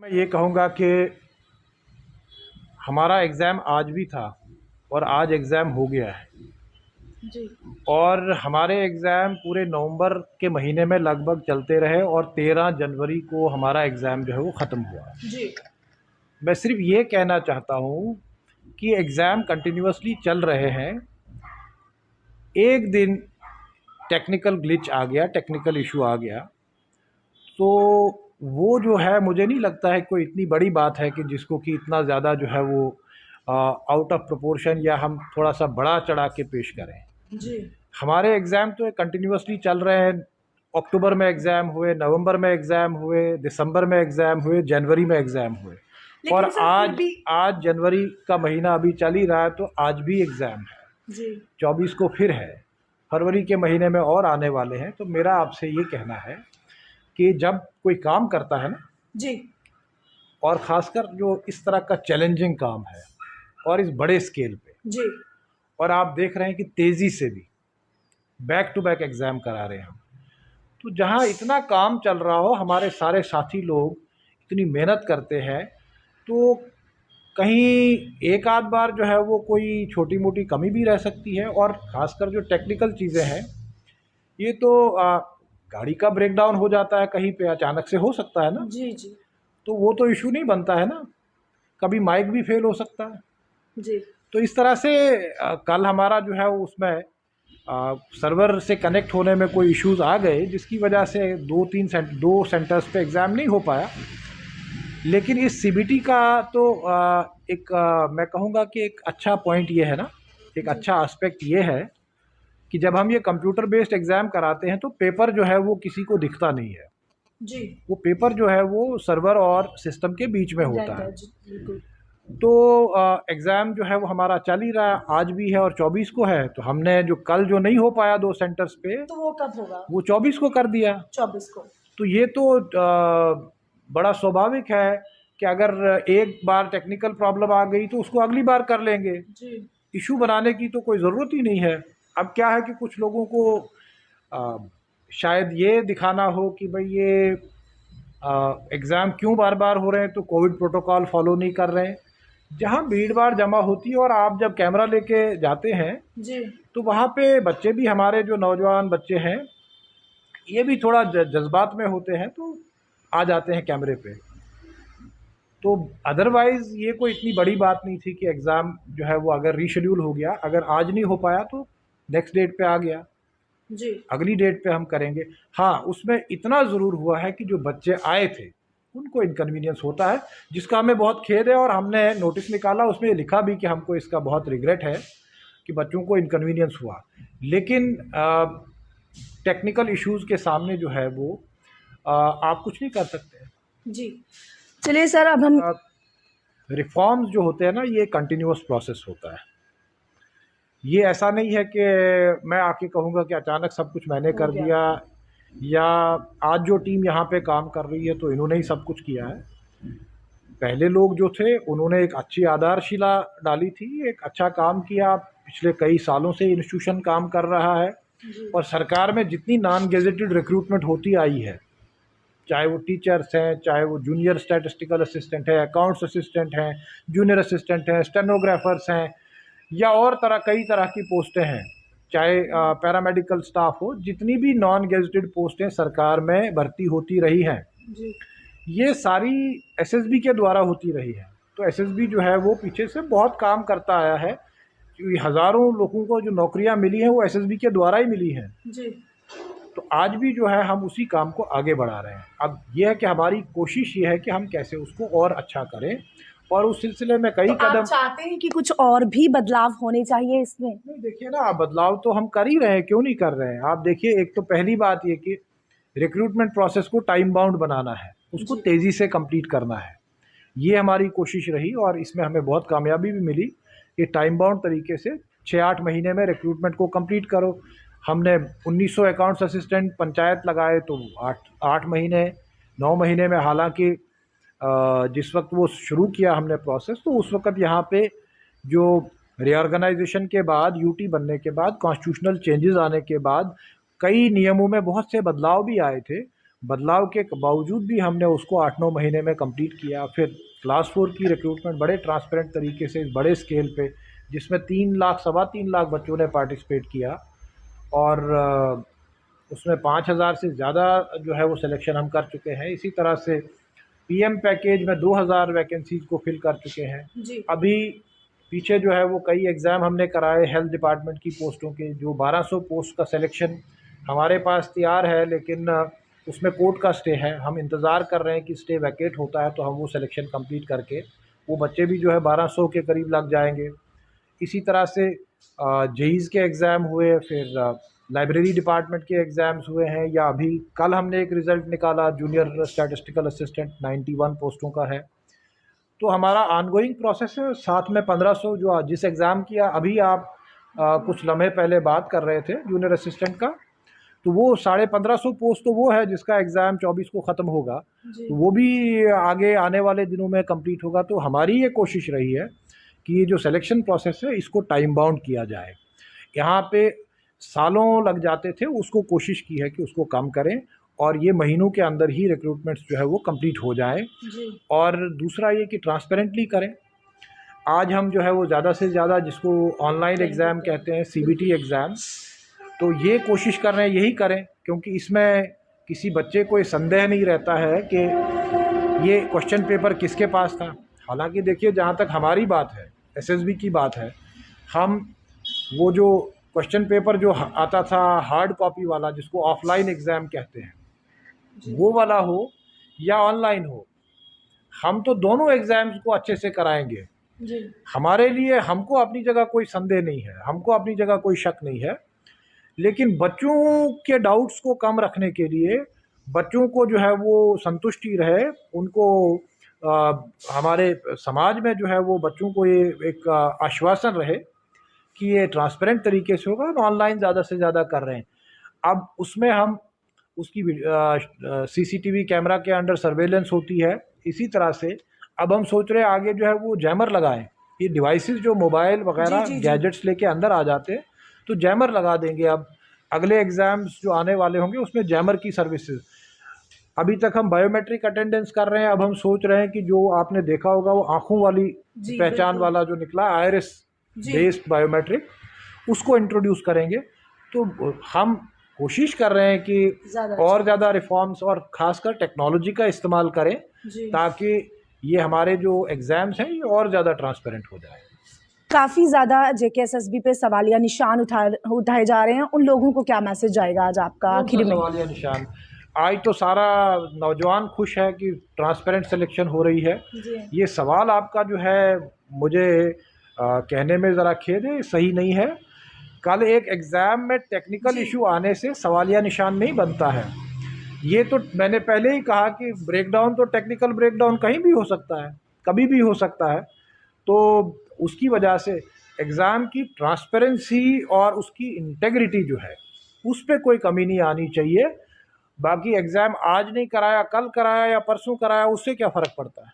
मैं ये कहूँगा कि हमारा एग्ज़ाम आज भी था और आज एग्ज़ाम हो गया है। जी। और हमारे एग्ज़ाम पूरे नवंबर के महीने में लगभग चलते रहे और 13 जनवरी को हमारा एग्ज़ाम जो है वो ख़त्म हुआ। जी। मैं सिर्फ ये कहना चाहता हूँ कि एग्ज़ाम कंटिन्यूअसली चल रहे हैं। एक दिन टेक्निकल ग्लिच आ गया, टेक्निकल इशू आ गया, तो वो जो है मुझे नहीं लगता है कोई इतनी बड़ी बात है कि जिसको कि इतना ज़्यादा जो है वो आउट ऑफ प्रोपोर्शन या हम थोड़ा सा बड़ा चढ़ा के पेश करें। जी। हमारे एग्ज़ाम तो कंटिन्यूअसली चल रहे हैं। अक्टूबर में एग्ज़ाम हुए, नवंबर में एग्ज़ाम हुए, दिसंबर में एग्ज़ाम हुए, जनवरी में एग्ज़ाम हुए और लेकिन सर फिर आज भी आज जनवरी का महीना अभी चल ही रहा है, तो आज भी एग्ज़ाम है। जी। 24 को फिर है, फरवरी के महीने में और आने वाले हैं। तो मेरा आपसे ये कहना है कि जब कोई काम करता है ना, जी। और ख़ासकर जो इस तरह का चैलेंजिंग काम है और इस बड़े स्केल पे, जी। और आप देख रहे हैं कि तेज़ी से भी बैक टू बैक एग्ज़ाम करा रहे हैं हम, तो जहाँ इतना काम चल रहा हो, हमारे सारे साथी लोग इतनी मेहनत करते हैं, तो कहीं एक आध बार जो है वो कोई छोटी मोटी कमी भी रह सकती है। और ख़ासकर जो टेक्निकल चीज़ें हैं, ये तो गाड़ी का ब्रेकडाउन हो जाता है कहीं पे, अचानक से हो सकता है ना, जी। जी। तो वो तो इशू नहीं बनता है ना। कभी माइक भी फेल हो सकता है। जी। तो इस तरह से कल हमारा जो है उसमें सर्वर से कनेक्ट होने में कोई इश्यूज़ आ गए, जिसकी वजह से दो सेंटर्स पे एग्ज़ाम नहीं हो पाया। लेकिन इस सीबीटी का तो मैं कहूँगा कि एक अच्छा पॉइंट ये है ना, एक जी। अच्छा एस्पेक्ट ये है कि जब हम ये कंप्यूटर बेस्ड एग्ज़ाम कराते हैं तो पेपर जो है वो किसी को दिखता नहीं है। जी। वो पेपर जो है वो सर्वर और सिस्टम के बीच में होता रहता है। है जी, बिल्कुल। तो एग्ज़ाम जो है वो हमारा चल ही रहा है, आज भी है और 24 को है। तो हमने जो कल जो नहीं हो पाया 2 सेंटर्स पे, तो वो कब होगा? वो 24 को कर दिया। 24 को। तो ये तो बड़ा स्वाभाविक है कि अगर एक बार टेक्निकल प्रॉब्लम आ गई तो उसको अगली बार कर लेंगे। जी। इशू बनाने की तो कोई ज़रूरत ही नहीं है। अब क्या है कि कुछ लोगों को शायद ये दिखाना हो कि भाई ये एग्ज़ाम क्यों बार बार हो रहे हैं, तो कोविड प्रोटोकॉल फॉलो नहीं कर रहे हैं। जहाँ भीड़ भाड़ जमा होती है और आप जब कैमरा लेके जाते हैं, जी। तो वहाँ पे बच्चे भी, हमारे जो नौजवान बच्चे हैं, ये भी थोड़ा जज्बात में होते हैं, तो आ जाते हैं कैमरे पे। तो अदरवाइज़ ये कोई इतनी बड़ी बात नहीं थी कि एग्ज़ाम जो है वो अगर रीशेड्यूल हो गया, अगर आज नहीं हो पाया तो नेक्स्ट डेट पे आ गया, जी। अगली डेट पे हम करेंगे। हाँ, उसमें इतना ज़रूर हुआ है कि जो बच्चे आए थे उनको इनकन्वीनियंस होता है, जिसका हमें बहुत खेद है। और हमने नोटिस निकाला, उसमें लिखा भी कि हमको इसका बहुत रिग्रेट है कि बच्चों को इनकन्वीनियंस हुआ। लेकिन टेक्निकल इश्यूज़ के सामने जो है वो आप कुछ नहीं कर सकते। जी। चलिए सर, अब हम रिफॉर्म्स जो होते हैं ना, ये कंटिन्यूअस प्रोसेस होता है। ये ऐसा नहीं है कि मैं आके कहूँगा कि अचानक सब कुछ मैंने हो कर गया। दिया, या आज जो टीम यहाँ पे काम कर रही है तो इन्होंने ही सब कुछ किया है। पहले लोग जो थे उन्होंने एक अच्छी आधारशिला डाली थी, एक अच्छा काम किया। पिछले कई सालों से इंस्टीट्यूशन काम कर रहा है जी। और सरकार में जितनी नॉन गेजेटेड रिक्रूटमेंट होती आई है, चाहे वो टीचर्स हैं, चाहे वो जूनियर स्टैटिस्टिकल असिस्टेंट है, अकाउंट्स असिस्टेंट हैं, जूनियर असिस्टेंट हैं, स्टेनोग्राफर्स हैं, या और कई तरह की पोस्टें हैं, चाहे पैरामेडिकल स्टाफ हो, जितनी भी नॉन गेजेटेड पोस्टें सरकार में भर्ती होती रही हैं, जी। ये सारी एसएसबी के द्वारा होती रही है। तो एसएसबी जो है वो पीछे से बहुत काम करता आया है, क्योंकि हज़ारों लोगों को जो नौकरियां मिली हैं वो एसएसबी के द्वारा ही मिली हैं। जी। तो आज भी जो है हम उसी काम को आगे बढ़ा रहे हैं। अब ये है कि हमारी कोशिश ये है कि हम कैसे उसको और अच्छा करें, और उस सिलसिले में कई तो आप कदम। चाहते हैं कि कुछ और भी बदलाव होने चाहिए इसमें? नहीं, देखिए ना, बदलाव तो हम कर ही रहे हैं, क्यों नहीं कर रहे हैं। आप देखिए, एक तो पहली बात ये कि रिक्रूटमेंट प्रोसेस को टाइम बाउंड बनाना है, उसको जी। तेज़ी से कंप्लीट करना है। ये हमारी कोशिश रही और इसमें हमें बहुत कामयाबी भी मिली कि टाइम बाउंड तरीके से 6-8 महीने में रिक्रूटमेंट को कंप्लीट करो। हमने 1900 अकाउंट्स असिस्टेंट पंचायत लगाए तो 8 महीने, 9 महीने में। हालांकि जिस वक्त वो शुरू किया हमने प्रोसेस, तो उस वक्त यहाँ पे जो रीऑर्गेनाइजेशन के बाद, यूटी बनने के बाद, कॉन्स्टिट्यूशनल चेंजेस आने के बाद कई नियमों में बहुत से बदलाव भी आए थे। बदलाव के बावजूद भी हमने उसको 8-9 महीने में कंप्लीट किया। फिर क्लास 4 की रिक्रूटमेंट बड़े ट्रांसपेरेंट तरीके से बड़े स्केल पे, जिसमें 3 लाख सवा 3 लाख बच्चों ने पार्टिसिपेट किया और उसमें 5,000 से ज़्यादा जो है वो सिलेक्शन हम कर चुके हैं। इसी तरह से पीएम पैकेज में 2,000 वैकेंसीज़ को फिल कर चुके हैं। जी अभी पीछे जो है वो कई एग्ज़ाम हमने कराए हेल्थ डिपार्टमेंट की पोस्टों के, जो 1200 पोस्ट का सिलेक्शन हमारे पास तैयार है, लेकिन उसमें कोर्ट का स्टे है। हम इंतज़ार कर रहे हैं कि स्टे वैकेट होता है तो हम वो सिलेक्शन कंप्लीट करके वो बच्चे भी जो है 1200 के करीब लग जाएंगे। इसी तरह से जेईज़ के एग्ज़ाम हुए, फिर लाइब्रेरी डिपार्टमेंट के एग्ज़ाम्स हुए हैं, या अभी कल हमने एक रिज़ल्ट निकाला जूनियर स्टैटिस्टिकल असिस्टेंट 91 पोस्टों का है। तो हमारा ऑनगोइंग प्रोसेस है। साथ में 1500 जो जिस एग्ज़ाम की अभी आप कुछ लम्हे पहले बात कर रहे थे जूनियर असिस्टेंट का, तो वो 1550 पोस्ट तो वो है जिसका एग्ज़ाम 24 को ख़त्म होगा, तो वो भी आगे आने वाले दिनों में कंप्लीट होगा। तो हमारी ये कोशिश रही है कि ये जो सिलेक्शन प्रोसेस है इसको टाइम बाउंड किया जाए। यहाँ पे सालों लग जाते थे, उसको कोशिश की है कि उसको कम करें और ये महीनों के अंदर ही रिक्रूटमेंट्स जो है वो कंप्लीट हो जाए। और दूसरा ये कि ट्रांसपेरेंटली करें। आज हम जो है वो ज़्यादा से ज़्यादा जिसको ऑनलाइन एग्ज़ाम कहते हैं, सीबीटी एग्ज़ाम, तो ये कोशिश कर रहे हैं यही करें, क्योंकि इसमें किसी बच्चे को ये संदेह नहीं रहता है कि ये क्वेश्चन पेपर किसके पास था। हालांकि देखिए, जहाँ तक हमारी बात है, एसएसबी की बात है, हम वो जो क्वेश्चन पेपर जो आता था हार्ड कॉपी वाला, जिसको ऑफलाइन एग्ज़ाम कहते हैं, वो वाला हो या ऑनलाइन हो, हम तो दोनों एग्ज़ाम्स को अच्छे से कराएंगे। हमारे लिए, हमको अपनी जगह कोई संदेह नहीं है, हमको अपनी जगह कोई शक नहीं है, लेकिन बच्चों के डाउट्स को कम रखने के लिए, बच्चों को जो है वो संतुष्टि रहे, उनको हमारे समाज में जो है वो बच्चों को ये एक आश्वासन रहे कि ये ट्रांसपेरेंट तरीके से होगा। हम ऑनलाइन ज़्यादा से ज़्यादा कर रहे हैं। अब उसमें हम उसकी सीसीटीवी कैमरा के अंडर सर्वेलेंस होती है। इसी तरह से अब हम सोच रहे हैं आगे जो है वो जैमर लगाएं। ये डिवाइसेस जो मोबाइल वगैरह गैजेट्स लेके अंदर आ जाते हैं, तो जैमर लगा देंगे। अब अगले एग्ज़ाम्स जो आने वाले होंगे उसमें जैमर की सर्विसेज। अभी तक हम बायोमेट्रिक अटेंडेंस कर रहे हैं, अब हम सोच रहे हैं कि जो आपने देखा होगा वो आँखों वाली पहचान वाला जो निकला, आयरिस बेस्ड बायोमेट्रिक, उसको इंट्रोड्यूस करेंगे। तो हम कोशिश कर रहे हैं कि और ज़्यादा रिफॉर्म्स और ख़ासकर टेक्नोलॉजी का इस्तेमाल करें, ताकि ये हमारे जो एग्ज़ाम्स हैं ये और ज़्यादा ट्रांसपेरेंट हो जाए। काफ़ी ज़्यादा जेकेएसएसबी पे सवालिया निशान उठाए जा रहे हैं, उन लोगों को क्या मैसेज जाएगा आज आपका आखिर में? सवालिया निशान, आज तो सारा नौजवान खुश है कि ट्रांसपेरेंट सिलेक्शन हो रही है। ये सवाल आपका जो है, मुझे कहने में ज़रा खेद है, सही नहीं है। कल एक एग्ज़ाम में टेक्निकल इशू आने से सवालिया निशान नहीं बनता है। ये तो मैंने पहले ही कहा कि ब्रेकडाउन तो टेक्निकल ब्रेकडाउन कहीं भी हो सकता है, कभी भी हो सकता है। तो उसकी वजह से एग्ज़ाम की ट्रांसपेरेंसी और उसकी इंटेग्रिटी जो है, उस पर कोई कमी नहीं आनी चाहिए। बाकी एग्ज़ाम आज नहीं कराया, कल कराया या परसों कराया, उससे क्या फ़र्क पड़ता है।